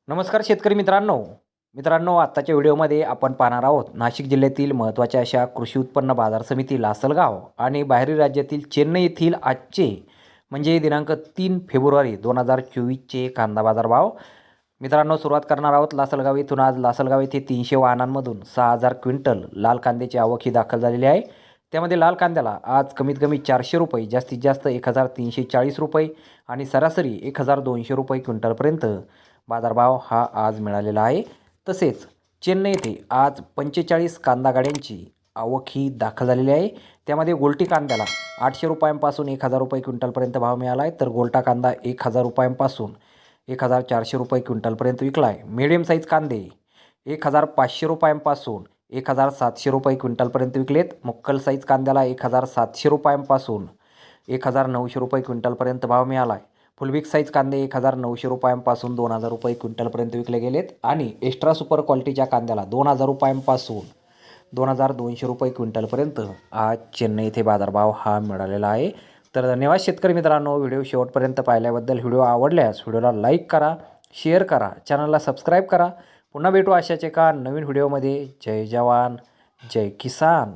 नमस्कार शेतकरी मित्रांनो आत्ताच्या व्हिडिओमध्ये आपण पाहणार आहोत नाशिक जिल्ह्यातील महत्त्वाच्या अशा कृषी उत्पन्न बाजार समिती लासलगाव आणि बाहेरील राज्यातील चेन्नई येथील आजचे म्हणजे दिनांक 3 फेब्रुवारी 2024चे कांदा बाजार भाव. मित्रांनो सुरुवात करणार आहोत लासलगाव येथून. आज लासलगाव येथे 300 वाहनांमधून 6000 क्विंटल लाल कांद्याची आवक ही दाखल झालेली आहे. त्यामध्ये लाल कांद्याला आज कमीत कमी 400 रुपये, जास्तीत जास्त 1340 रुपये आणि सरासरी 1200 रुपये क्विंटलपर्यंत बाजारभाव हा आज मिळालेला आहे. तसेच चेन्नई येथे आज 45 कांदा गाड्यांची आवक ही दाखल झालेली आहे. त्यामध्ये गोल्टी कांद्याला 800 रुपयांपासून 1000 रुपये क्विंटलपर्यंत भाव मिळाला आहे, तर गोल्टा कांदा 1000 रुपयांपासून 1400 रुपये क्विंटलपर्यंत विकला आहे. मीडियम साईज कांदे 1500 रुपयांपासून 1700 रुपये क्विंटलपर्यंत विकलेत. मुक्कल साईज कांद्याला 1700 रुपयांपासून 1900 रुपये क्विंटलपर्यंत भाव मिळाला आहे. फुलबिग साईज कांदे 1900 रुपयांपासून 2000 रुपये क्विंटलपर्यंत विकले गेलेत आणि एक्स्ट्रा सुपर क्वालिटीच्या कांद्याला 2000 रुपयांपासून 2200 रुपये क्विंटलपर्यंत आज चेन्नई येथे बाजारभाव हा मिळालेला आहे. तर धन्यवाद शेतकरी मित्रांनो, व्हिडिओ शेवटपर्यंत पाहिल्याबद्दल. व्हिडिओ आवडल्यास व्हिडिओला लाईक करा, शेअर करा, चॅनलला सबस्क्राईब करा. पुन्हा भेटू अशाच एका नवीन व्हिडिओमध्ये. जय जवान जय किसान.